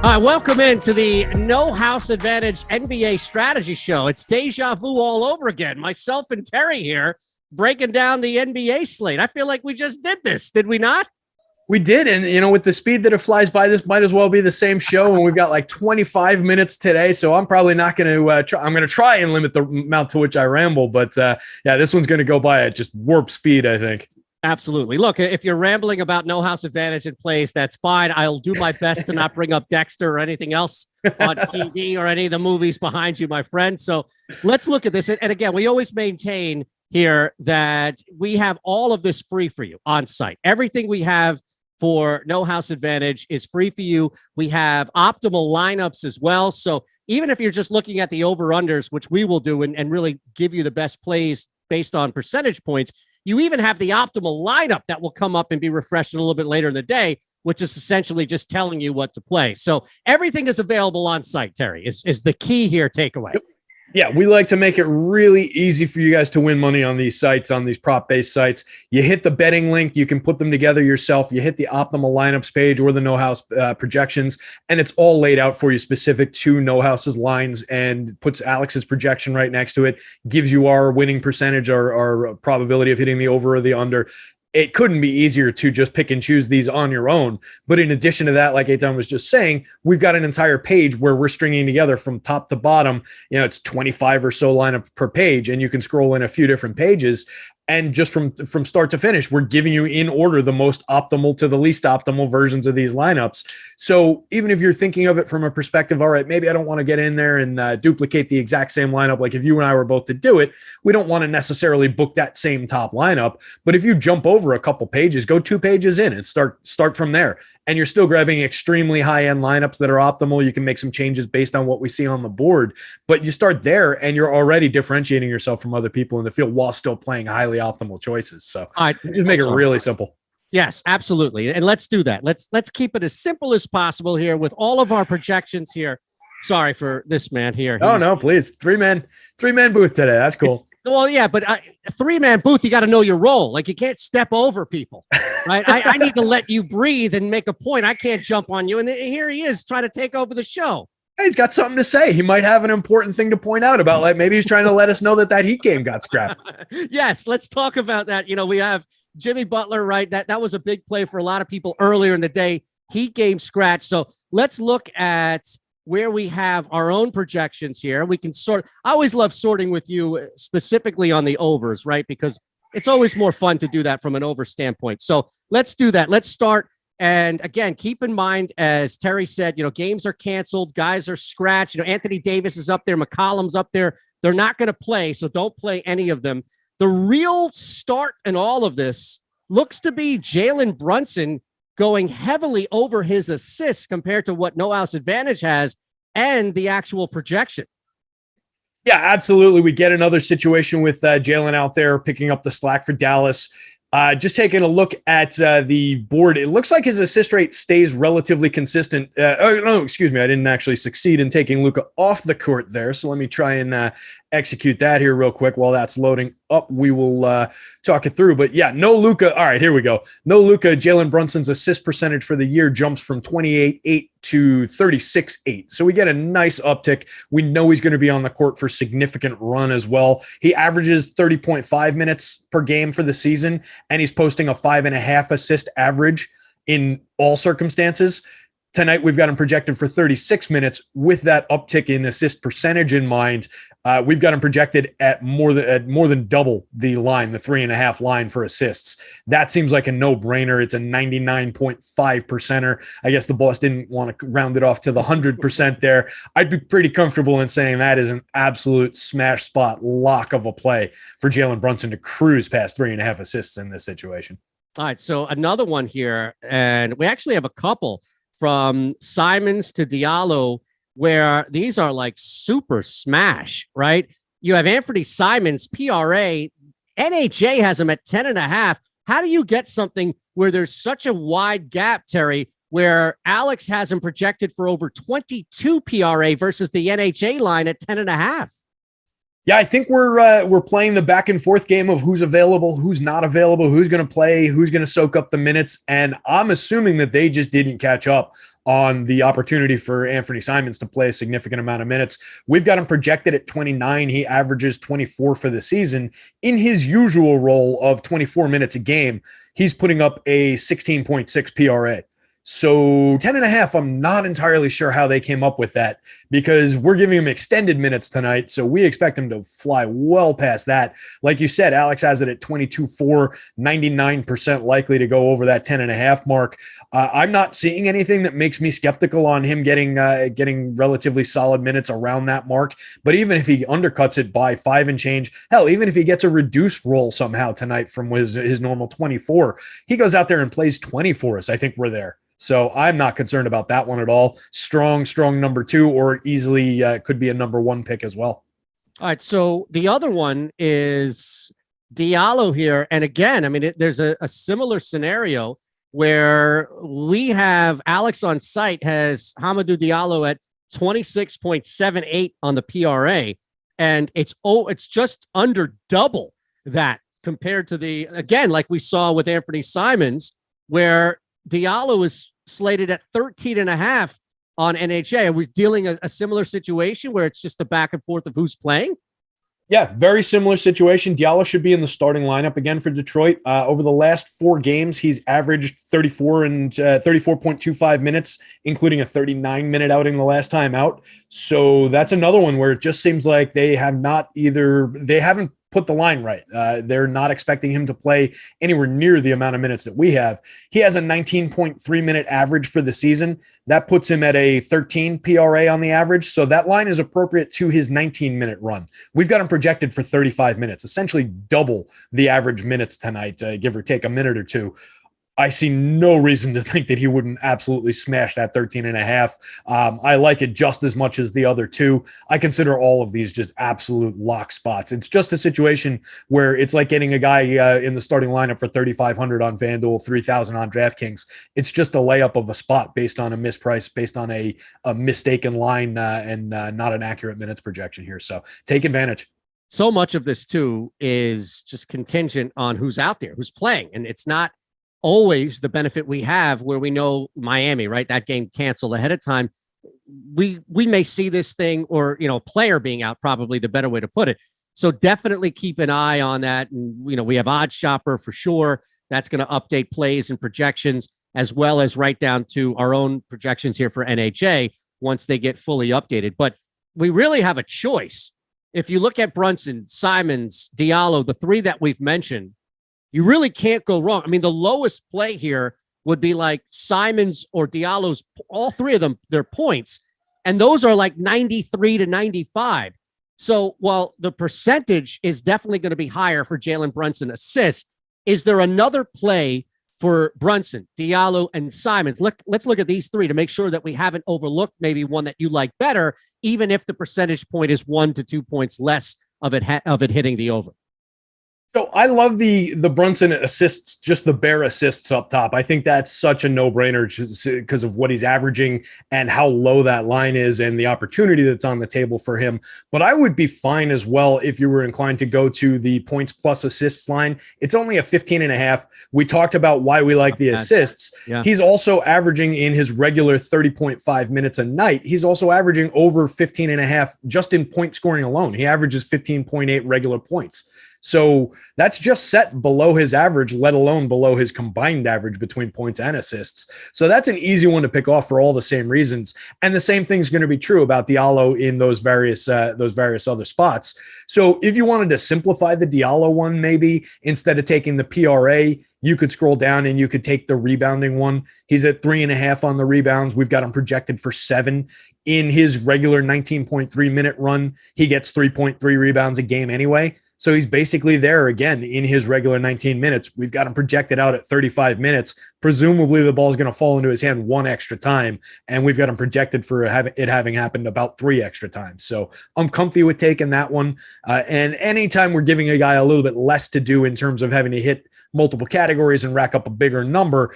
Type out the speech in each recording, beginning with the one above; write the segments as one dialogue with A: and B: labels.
A: All right, welcome into the No House Advantage NBA Strategy Show. It's deja vu all over again. Myself and Terry here breaking down the NBA slate. I feel like we just did this, did we not?
B: We did, and with the speed that it flies by, this might as well be the same show, and we've got like 25 minutes today, so I'm probably not going to I'm going to try and limit the amount to which I ramble, but this one's going to go by at just warp speed, I think.
A: Absolutely. Look, if you're rambling about No House Advantage in place, that's fine. I'll do my best to not bring up Dexter or anything else on TV or any of the movies behind you, my friend. So let's look at this. And again, we always maintain here that we have all of this free for you on site. Everything we have for No House Advantage is free for you. We have optimal lineups as well. So even if you're just looking at the over-unders, which we will do and really give you the best plays based on percentage points, you even have the optimal lineup that will come up and be refreshed a little bit later in the day, which is essentially just telling you what to play. So everything is available on site, Terry, is the key here takeaway.
B: Yeah, we like to make it really easy for you guys to win money on these sites, on these prop-based sites. You hit the betting link, you can put them together yourself. You hit the optimal lineups page or the No House projections, and it's all laid out for you specific to No House's lines and puts Alex's projection right next to it, gives you our winning percentage, our probability of hitting the over or the under. It couldn't be easier to just pick and choose these on your own. But in addition to that, like Eytan was just saying, we've got an entire page where we're stringing together from top to bottom. It's 25 or so lineup per page, and you can scroll in a few different pages. And just from start to finish, we're giving you in order the most optimal to the least optimal versions of these lineups. So even if you're thinking of it from a perspective, all right, maybe I don't want to get in there and duplicate the exact same lineup. Like if you and I were both to do it, we don't want to necessarily book that same top lineup. But if you jump over a couple pages, go 2 pages in and start from there. And you're still grabbing extremely high-end lineups that are optimal. You can make some changes based on what we see on the board. But you start there, and you're already differentiating yourself from other people in the field while still playing highly optimal choices. So just make it really simple.
A: Yes, absolutely. And let's do that. Let's keep it as simple as possible here with all of our projections here. Sorry for this man here.
B: Oh, no, please. Three-man booth today. That's cool.
A: Well, yeah, but a 3-man booth, you got to know your role. Like you can't step over people, right? I need to let you breathe and make a point. I can't jump on you. And here he is trying to take over the show.
B: Hey, he's got something to say. He might have an important thing to point out about, like maybe he's trying to let us know that Heat game got scrapped.
A: Yes, let's talk about that. We have Jimmy Butler, right? That was a big play for a lot of people earlier in the day. Heat game scratch. So let's look at where we have our own projections here. We can sort. I always love sorting with you specifically on the overs, right? Because it's always more fun to do that from an over standpoint. So let's do that. Let's start. And again, keep in mind, as Terry said, games are canceled. Guys are scratched. Anthony Davis is up there. McCollum's up there. They're not going to play. So don't play any of them. The real start in all of this looks to be Jalen Brunson going heavily over his assists compared to what No House Advantage has and the actual projection.
B: Yeah, absolutely. We get another situation with Jalen out there picking up the slack for Dallas. Just taking a look at the board, it looks like his assist rate stays relatively consistent. Excuse me. I didn't actually succeed in taking Luka off the court there. So let me try and execute that here real quick. While that's loading up, we will talk it through. But yeah, no Luka. All right, here we go. No Luka. Jalen Brunson's assist percentage for the year jumps from 28.8 to 36.8. So we get a nice uptick. We know he's going to be on the court for significant run as well. He averages 30.5 minutes per game for the season, and he's posting a 5.5 assist average in all circumstances. Tonight, we've got him projected for 36 minutes with that uptick in assist percentage in mind. We've got him projected at more than double the line, the 3.5 line for assists. That seems like a no-brainer. It's a 99.5%er. I guess the boss didn't want to round it off to the 100% there. I'd be pretty comfortable in saying that is an absolute smash spot lock of a play for Jalen Brunson to cruise past 3.5 assists in this situation.
A: All right, so another one here, and we actually have a couple from Simons to Diallo, where these are like super smash, right? You have Anthony Simons, PRA, NHA has him at 10.5. How do you get something where there's such a wide gap, Terry, where Alex has him projected for over 22 PRA versus the NHA line at 10.5?
B: Yeah, I think we're playing the back and forth game of who's available, who's not available, who's going to play, who's going to soak up the minutes. And I'm assuming that they just didn't catch up on the opportunity for Anthony Simons to play a significant amount of minutes. We've got him projected at 29. He averages 24 for the season. In his usual role of 24 minutes a game, he's putting up a 16.6 PRA. So 10.5, I'm not entirely sure how they came up with that, because we're giving him extended minutes tonight. So we expect him to fly well past that. Like you said, Alex has it at 22.4, 99% likely to go over that 10.5 mark. I'm not seeing anything that makes me skeptical on him getting relatively solid minutes around that mark. But even if he undercuts it by 5 and change, hell, even if he gets a reduced role somehow tonight from his normal 24, he goes out there and plays 20 for us, I think we're there. So I'm not concerned about that one at all. Strong number 2, or easily could be a number 1 pick as well.
A: All right. So the other one is Diallo here. And again, I mean, there's a similar scenario where we have Alex on site has Hamidou Diallo at 26.78 on the PRA. And it's just under double that compared to again, like we saw with Anthony Simons, where Diallo is slated at 13.5 on NHA. Are we dealing a similar situation where it's just the back and forth of who's playing?
B: Yeah, very similar situation. Diallo should be in the starting lineup again for Detroit. Over the last 4 games, he's averaged 34.25 minutes, including a 39-minute outing the last time out. So that's another one where it just seems like they haven't put the line right. They're not expecting him to play anywhere near the amount of minutes that we have. He has a 19.3 minute average for the season. That puts him at a 13 PRA on the average. So that line is appropriate to his 19-minute run. We've got him projected for 35 minutes, essentially double the average minutes tonight, give or take a minute or two. I see no reason to think that he wouldn't absolutely smash that 13.5. I like it just as much as the other 2. I consider all of these just absolute lock spots. It's just a situation where it's like getting a guy in the starting lineup for 3,500 on FanDuel, 3,000 on DraftKings. It's just a layup of a spot based on a misprice, based on a mistaken line and not an accurate minutes projection here. So take advantage.
A: So much of this too is just contingent on who's out there, who's playing. And it's not always the benefit we have where we know Miami, right? That game canceled ahead of time. We may see this thing, or, player being out, probably the better way to put it. So definitely keep an eye on that. And, we have Odds Shopper for sure. That's going to update plays and projections, as well as right down to our own projections here for NHA once they get fully updated. But we really have a choice. If you look at Brunson, Simons, Diallo, the 3 that we've mentioned, you really can't go wrong. I mean, the lowest play here would be like Simons or Diallo's, all 3 of them, their points. And those are like 93 to 95. So while the percentage is definitely going to be higher for Jalen Brunson assists, is there another play for Brunson, Diallo, and Simons? Let's look at these 3 to make sure that we haven't overlooked maybe one that you like better, even if the percentage point is 1 to 2 points less of it hitting the over.
B: So I love the Brunson assists, just the bare assists up top. I think that's such a no-brainer just because of what he's averaging and how low that line is and the opportunity that's on the table for him. But I would be fine as well if you were inclined to go to the points plus assists line. It's only a 15.5. We talked about why we like the assists. Yeah. He's also averaging in his regular 30.5 minutes a night. He's also averaging over 15.5 just in point scoring alone. He averages 15.8 regular points. So that's just set below his average, let alone below his combined average between points and assists. So that's an easy one to pick off for all the same reasons. And the same thing's going to be true about Diallo in those various other spots. So if you wanted to simplify the Diallo one, maybe instead of taking the PRA, you could scroll down and you could take the rebounding one. He's at 3.5 on the rebounds. We've got him projected for 7. In his regular 19.3 minute run, he gets 3.3 rebounds a game anyway. So he's basically there again in his regular 19 minutes. We've got him projected out at 35 minutes. Presumably the ball is going to fall into his hand 1 extra time, and we've got him projected for it having happened about 3 extra times. So I'm comfy with taking that one. And anytime we're giving a guy a little bit less to do in terms of having to hit multiple categories and rack up a bigger number,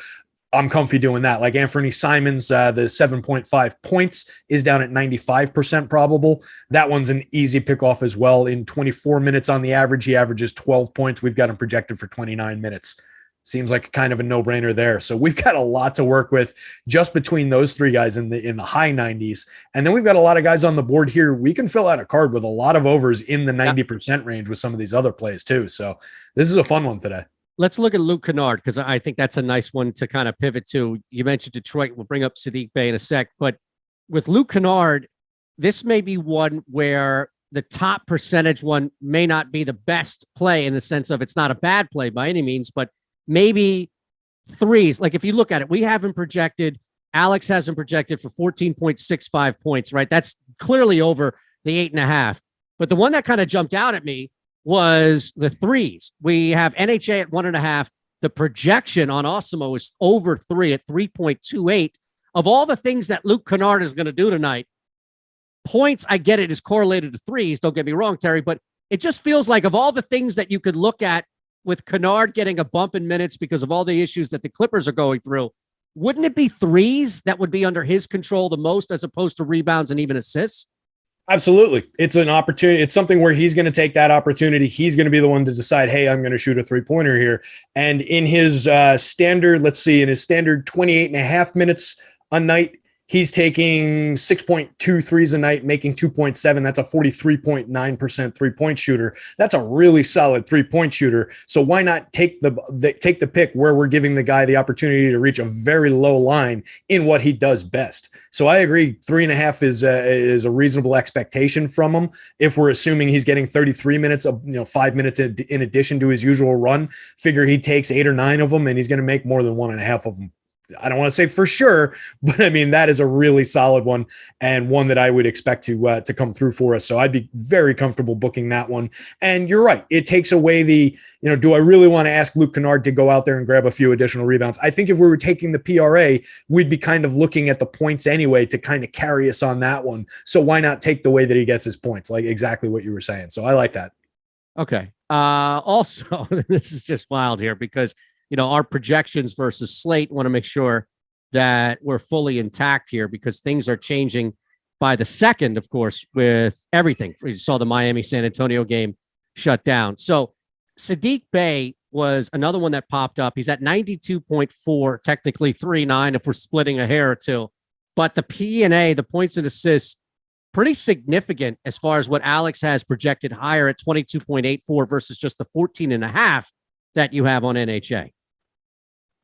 B: I'm comfy doing that. Like Anthony Simons, the 7.5 points is down at 95% probable. That one's an easy pickoff as well. In 24 minutes on the average, he averages 12 points. We've got him projected for 29 minutes. Seems like kind of a no-brainer there. So we've got a lot to work with just between those three guys in the high 90s. And then we've got a lot of guys on the board here. We can fill out a card with a lot of overs in the 90% range with some of these other plays too. So this is a fun one today.
A: Let's look at Luke Kennard, because I think that's a nice one to kind of pivot to. You mentioned Detroit. We'll bring up Saddiq Bey in a sec. But with Luke Kennard, this may be one where the top percentage one may not be the best play in the sense of it's not a bad play by any means, but maybe threes. Like if you look at it, we haven't projected, Alex hasn't projected for 14.65 points, right? That's clearly over the 8.5. But the one that kind of jumped out at me was the threes. We have NHA at 1.5. The projection on Awesemo is over 3 at 3.28. Of all the things that Luke Kennard is going to do tonight, points, I get it, is correlated to threes. Don't get me wrong, Terry, but it just feels like of all the things that you could look at with Kennard getting a bump in minutes because of all the issues that the Clippers are going through, wouldn't it be threes that would be under his control the most as opposed to rebounds and even assists?
B: Absolutely. It's an opportunity. It's something where he's going to take that opportunity. He's going to be the one to decide, hey, I'm going to shoot a three-pointer here. And in his standard, in his standard 28.5 minutes a night, he's taking 6.2 threes a night, making 2.7. That's a 43.9% three-point shooter. That's a really solid three-point shooter. So why not take the pick where we're giving the guy the opportunity to reach a very low line in what he does best? So I agree, 3.5 is a reasonable expectation from him. If we're assuming he's getting 33 minutes of 5 minutes in addition to his usual run, figure he takes 8 or 9 of them, and he's going to make more than 1.5 of them. I don't want to say for sure, but I mean, that is a really solid one and one that I would expect to come through for us. So I'd be very comfortable booking that one. And you're right. It takes away do I really want to ask Luke Kennard to go out there and grab a few additional rebounds? I think if we were taking the PRA, we'd be kind of looking at the points anyway to kind of carry us on that one. So why not take the way that he gets his points? Like exactly what you were saying. So I like that.
A: Okay. Also, this is just wild here because our projections versus Slate want to make sure that we're fully intact here because things are changing by the second, of course, with everything. We saw the Miami-San Antonio game shut down. So Saddiq Bey was another one that popped up. He's at 92.4, technically 3.9 if we're splitting a hair or two. But the P&A, the points and assists, pretty significant as far as what Alex has projected higher at 22.84 versus just the 14.5 that you have on NHA.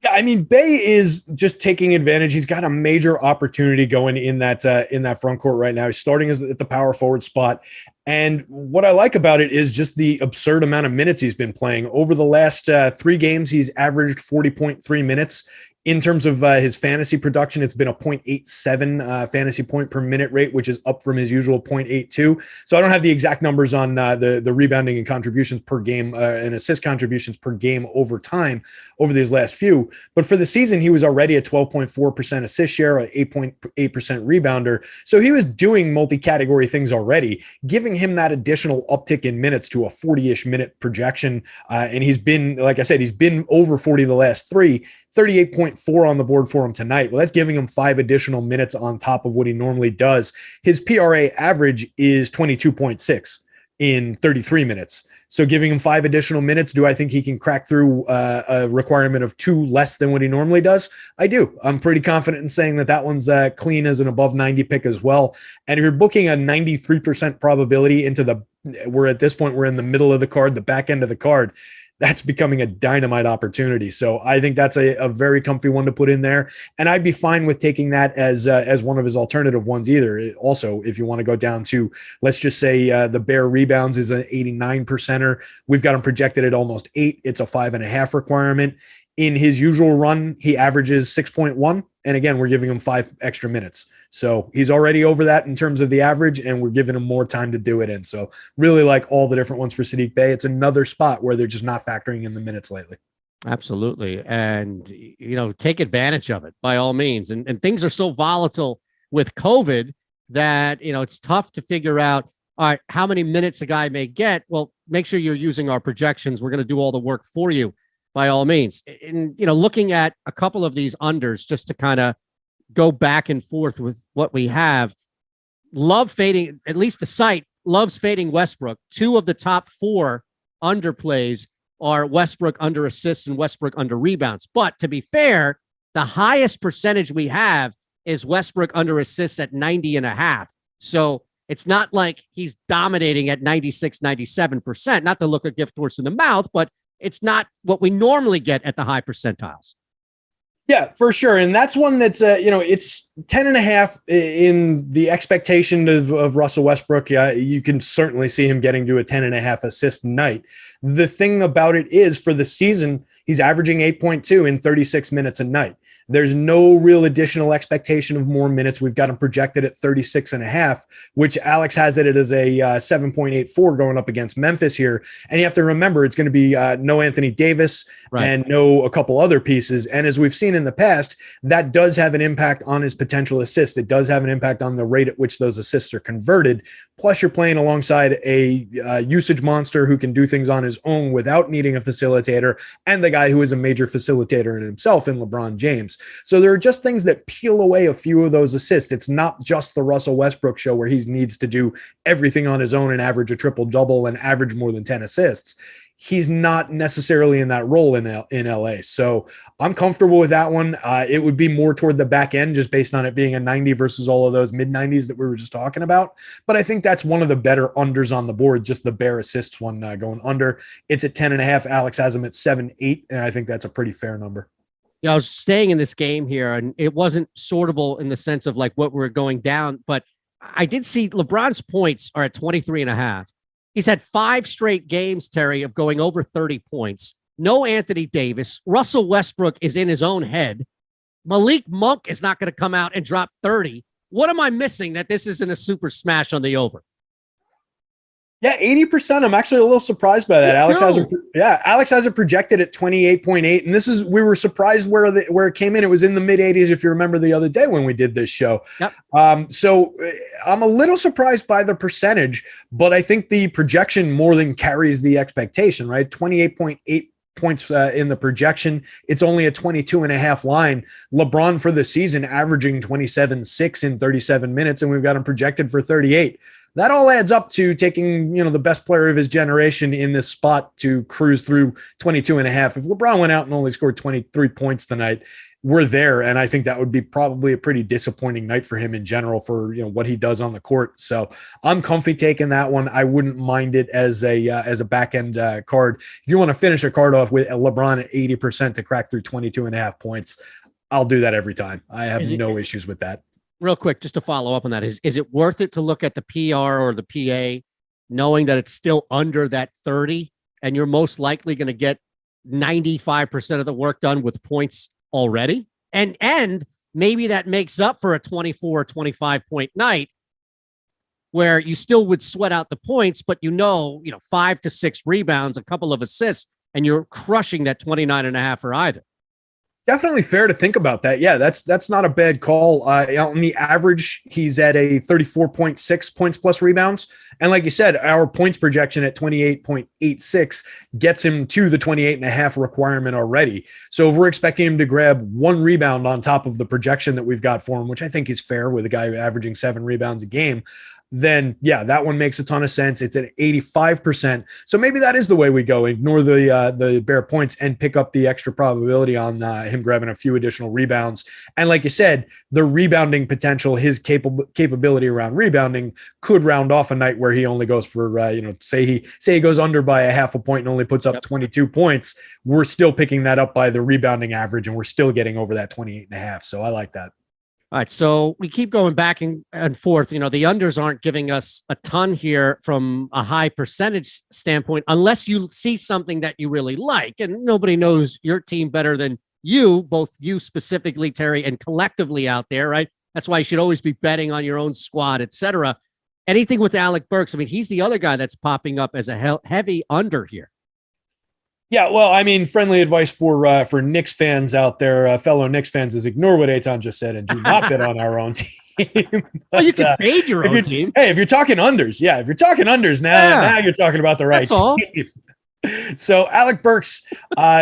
B: Yeah, I mean, Bey is just taking advantage. He's got a major opportunity going in that front court right now. He's starting at the power forward spot. And what I like about it is just the absurd amount of minutes he's been playing. Over the last 3 games, he's averaged 40.3 minutes. In terms of his fantasy production, it's been a 0.87 fantasy point per minute rate, which is up from his usual 0.82. So I don't have the exact numbers on the rebounding and contributions per game and assist contributions per game over time over these last few. But for the season, he was already a 12.4% assist share, an 8.8% rebounder. So he was doing multi-category things already, giving him that additional uptick in minutes to a 40-ish minute projection. And he's been, like I said, he's been over 40 the last 3. 38.4 on the board for him tonight. Well, that's giving him 5 additional minutes on top of what he normally does. His PRA average is 22.6 in 33 minutes. So giving him 5 additional minutes, do I think he can crack through a requirement of 2 less than what he normally does? I do. I'm pretty confident in saying that one's clean as an above 90 pick as well. And if you're booking a 93% probability we're at this point, we're in the middle of the card, the back end of the card, that's becoming a dynamite opportunity. So I think that's a very comfy one to put in there. And I'd be fine with taking that as one of his alternative ones either. Also, if you want to go down to, let's just say the bare rebounds is an 89%er. We've got him projected at almost 8. It's a 5.5 requirement. In his usual run, he averages 6.1. And again, we're giving him 5 extra minutes. So he's already over that in terms of the average, and we're giving him more time to do it in. So really like all the different ones for Saddiq Bey. It's another spot where they're just not factoring in the minutes lately.
A: Absolutely. And, take advantage of it by all means. And things are so volatile with COVID that, it's tough to figure out, all right, how many minutes a guy may get. Well, make sure you're using our projections. We're going to do all the work for you by all means. And, looking at a couple of these unders just to kind of go back and forth with what we have. Love fading, at least the site loves fading Westbrook. 2 of the top 4 underplays are Westbrook under assists and Westbrook under rebounds. But to be fair, the highest percentage we have is Westbrook under assists at 90.5. So it's not like he's dominating at 96, 97%. Not to look a gift horse in the mouth, but it's not what we normally get at the high percentiles.
B: Yeah, for sure. And that's one that's, it's 10.5 in the expectation of Russell Westbrook. Yeah, you can certainly see him getting to a 10.5 assist night. The thing about it is for the season, he's averaging 8.2 in 36 minutes a night. There's no real additional expectation of more minutes. We've got him projected at 36.5, which Alex has it as a 7.84 going up against Memphis here. And you have to remember, it's going to be no Anthony Davis and no a couple other pieces. And as we've seen in the past, that does have an impact on his potential assists. It does have an impact on the rate at which those assists are converted. Plus, you're playing alongside a usage monster who can do things on his own without needing a facilitator, and the guy who is a major facilitator in himself in LeBron James. So there are just things that peel away a few of those assists. It's not just the Russell Westbrook show where he needs to do everything on his own and average a triple-double and average more than 10 assists. He's not necessarily in that role in LA. So I'm comfortable with that one. It would be more toward the back end just based on it being a 90 versus all of those mid-90s that we were just talking about. But I think that's one of the better unders on the board, just the bare assists one going under. It's at 10.5. Alex has him at 7.8, and I think that's a pretty fair number.
A: Yeah, I was staying in this game here, and it wasn't sortable in the sense of like what we're going down, but I did see LeBron's points are at 23.5. He's had 5 straight games, Terry, of going over 30 points. No Anthony Davis. Russell Westbrook is in his own head. Malik Monk is not going to come out and drop 30. What am I missing that this isn't a super smash on the over?
B: Yeah, 80%. I'm actually a little surprised by that. Alex has it projected at 28.8, and we were surprised where it came in. It was in the mid 80s, if you remember the other day when we did this show. Yep. So I'm a little surprised by the percentage, but I think the projection more than carries the expectation, right? 28.8 points in the projection. It's only a 22.5 line. LeBron for the season averaging 27.6 in 37 minutes, and we've got him projected for 38. That all adds up to taking, the best player of his generation in this spot to cruise through 22.5. If LeBron went out and only scored 23 points tonight, we're there. And I think that would be probably a pretty disappointing night for him in general for, what he does on the court. So I'm comfy taking that one. I wouldn't mind it as a back end card. If you want to finish a card off with LeBron at 80% to crack through 22.5 points, I'll do that every time. I have no issues with that.
A: Real quick, just to follow up on that, is it worth it to look at the PR or the PA, knowing that it's still under that 30, and you're most likely going to get 95% of the work done with points already? And maybe that makes up for a 24 or 25 point night where you still would sweat out the points, but 5 to 6 rebounds, a couple of assists, and you're crushing that 29.5 for either.
B: Definitely fair to think about that. Yeah, that's not a bad call. On the average, he's at a 34.6 points plus rebounds. And like you said, our points projection at 28.86 gets him to the 28.5 requirement already. So if we're expecting him to grab 1 rebound on top of the projection that we've got for him, which I think is fair with a guy averaging 7 rebounds a game, then yeah, that one makes a ton of sense. It's at 85%. So maybe that is the way we go. Ignore the bare points and pick up the extra probability on him grabbing a few additional rebounds. And like you said, the rebounding potential, his capability around rebounding could round off a night where he only goes for, say he goes under by a half a point and only puts up 22 points. We're still picking that up by the rebounding average, and we're still getting over that 28.5. So I like that.
A: All right, so we keep going back and forth. The unders aren't giving us a ton here from a high percentage standpoint, unless you see something that you really like. And nobody knows your team better than you, both you specifically, Terry, and collectively out there, right? That's why you should always be betting on your own squad, etc. Anything with Alec Burks, he's the other guy that's popping up as a heavy under here.
B: Yeah, well, friendly advice for Knicks fans out there, fellow Knicks fans, is ignore what Eytan just said and do not bet on our own team.
A: Well, you can fade your own team.
B: Hey, if you're talking unders, now you're talking about the right
A: That's all.
B: team. So Alec Burks,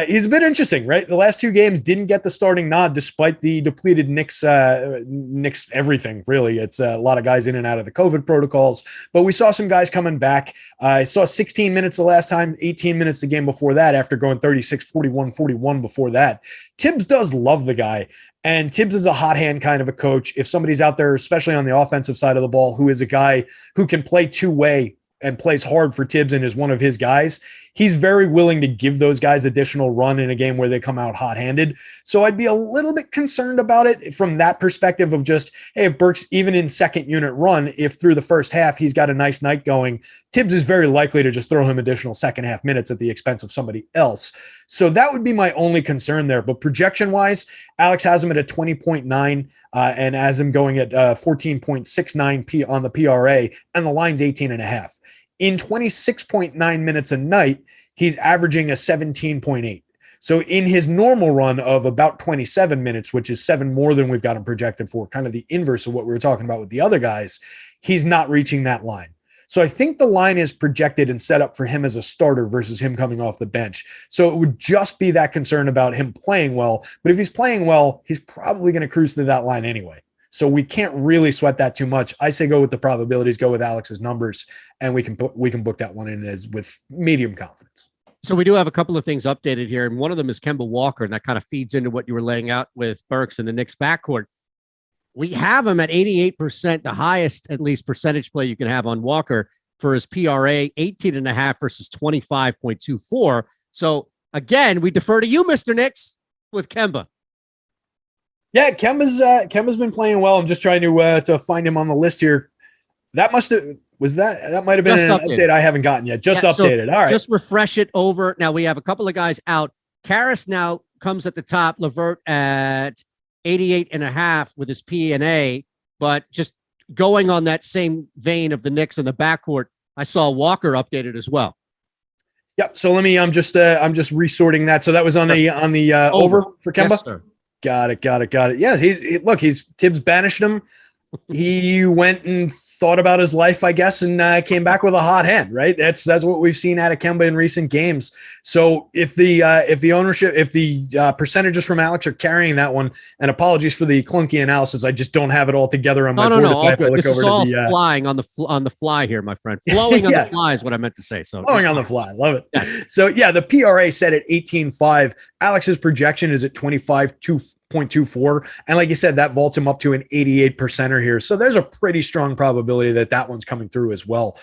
B: he's a bit interesting, right? The last two games didn't get the starting nod despite the depleted Knicks everything, really. It's a lot of guys in and out of the COVID protocols, but we saw some guys coming back. I saw 16 minutes the last time, 18 minutes the game before that after going 36, 41, 41 before that. Tibbs does love the guy. And Tibbs is a hot hand kind of a coach. If somebody's out there, especially on the offensive side of the ball, who is a guy who can play two-way and plays hard for Tibbs and is one of his guys, he's very willing to give those guys additional run in a game where they come out hot-handed. So I'd be a little bit concerned about it from that perspective of just, hey, if Burks, even in second unit run, if through the first half he's got a nice night going, Tibbs is very likely to just throw him additional second half minutes at the expense of somebody else. So that would be my only concern there. But projection-wise, Alex has him at a 20.9 and has him going at 14.69 on the PRA, and the line's 18.5. In 26.9 minutes a night, he's averaging a 17.8. So in his normal run of about 27 minutes, which is 7 more than we've got him projected for, kind of the inverse of what we were talking about with the other guys, he's not reaching that line. So I think the line is projected and set up for him as a starter versus him coming off the bench. So it would just be that concern about him playing well. But if he's playing well, he's probably going to cruise through that line anyway. So we can't really sweat that too much. I say go with the probabilities, go with Alex's numbers, and we can book that one in as with medium confidence.
A: So we do have a couple of things updated here, and one of them is Kemba Walker, and that kind of feeds into what you were laying out with Burks and the Knicks backcourt. We have him at 88%, the highest, at least, percentage play you can have on Walker for his PRA, 18.5 versus 25.24. So, again, we defer to you, Mr. Knicks, with Kemba.
B: Yeah, Kemba's been playing well. I'm just trying to find him on the list here. That might have been an update I haven't gotten yet. Just updated.
A: So
B: all right.
A: Just refresh it over. Now we have a couple of guys out. Karras now comes at the top. Levert at 88.5 with his P&A, but just going on that same vein of the Knicks in the backcourt, I saw Walker updated as well.
B: Yep. So I'm just resorting that. So that was on the over for Kemba.
A: Yes, sir.
B: Got it. Yeah, he's Tibbs banished him. He went and thought about his life, I guess, and came back with a hot hand, right? That's what we've seen out of Kemba in recent games. So if the percentages from Alex are carrying that one, and apologies for the clunky analysis, I just don't have it all together on my board.
A: All good. This is all flying on the fly here, my friend. Flowing on the fly is what I meant to say. So
B: flowing on the fly, love it.
A: Yes.
B: So yeah, the PRA set at 18.5. Alex's projection is at 25.24, and like you said, that vaults him up to an 88%er here. So there's a pretty strong probability that one's coming through as well.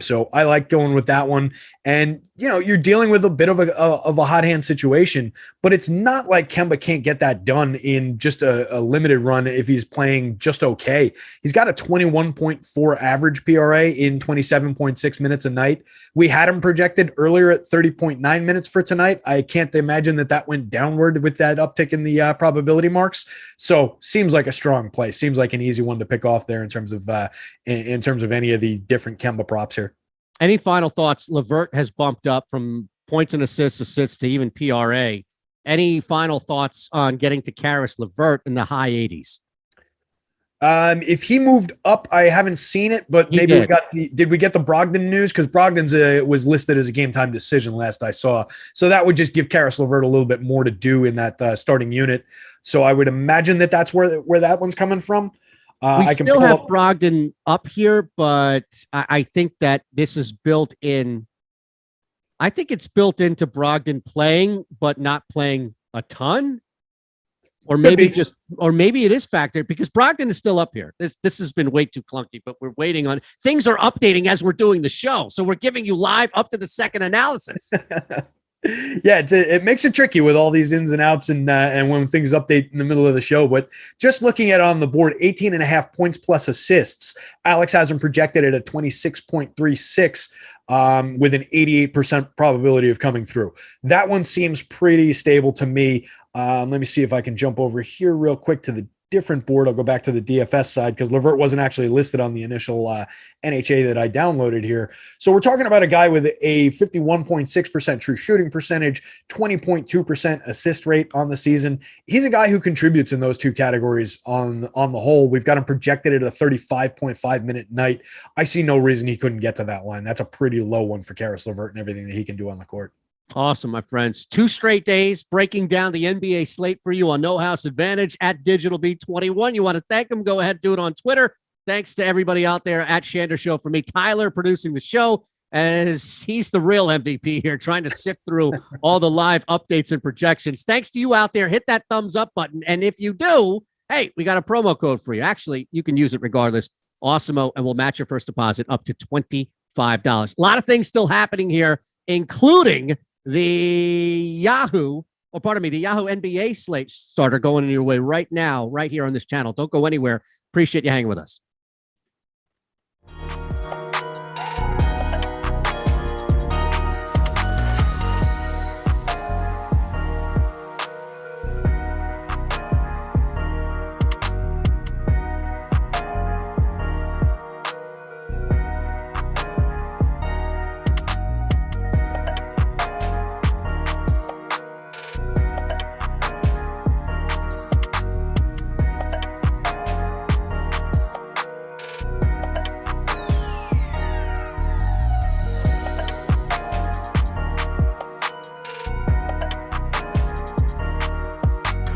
B: So I like going with that one. And you're dealing with a bit of a hot hand situation, but it's not like Kemba can't get that done in just a limited run if he's playing just okay. He's got a 21.4 average PRA in 27.6 minutes a night. We had him projected earlier at 30.9 minutes for tonight. I can't imagine that went downward with that uptick in the probability marks. So seems like a strong play. Seems like an easy one to pick off there in terms of any of the different Kemba props here.
A: Any final thoughts? Levert has bumped up from points and assists to even PRA. Any final thoughts on getting to Karras Levert in the high 80s?
B: If he moved up, I haven't seen it, but maybe did we get the Brogdon news? Because Brogdon's was listed as a game time decision last I saw. So that would just give Karras Levert a little bit more to do in that starting unit. So I would imagine that's where that one's coming from.
A: I still have Brogdon up here, but I think that this is built in. I think it's built into Brogdon playing, but not playing a ton. Or maybe it is factored because Brogdon is still up here. This has been way too clunky, but we're waiting on things are updating as we're doing the show. So we're giving you live up to the second analysis.
B: Yeah, it makes it tricky with all these ins and outs and when things update in the middle of the show. But just looking at it on the board, 18.5 points plus assists. Alex has him projected at a 26.36 with an 88% probability of coming through. That one seems pretty stable to me. Let me see if I can jump over here real quick to the different board. I'll go back to the DFS side because LeVert wasn't actually listed on the initial NHA that I downloaded here. So we're talking about a guy with a 51.6% true shooting percentage, 20.2% assist rate on the season. He's a guy who contributes in those two categories on the whole. We've got him projected at a 35.5 minute night. I see no reason he couldn't get to that line. That's a pretty low one for Karis LeVert and everything that he can do on the court.
A: Awesome, my friends. 2 straight days breaking down the NBA slate for you on No House Advantage at DigitalB21. You want to thank them? Go ahead, do it on Twitter. Thanks to everybody out there at Shander Show. For me, Tyler producing the show, as he's the real MVP here, trying to sift through all the live updates and projections. Thanks to you out there. Hit that thumbs up button. And if you do, hey, we got a promo code for you. Actually, you can use it regardless. Awesemo, and we'll match your first deposit up to $25. A lot of things still happening here, including the Yahoo NBA slate starter going in your way right now, right here on this channel. Don't go anywhere. Appreciate you hanging with us.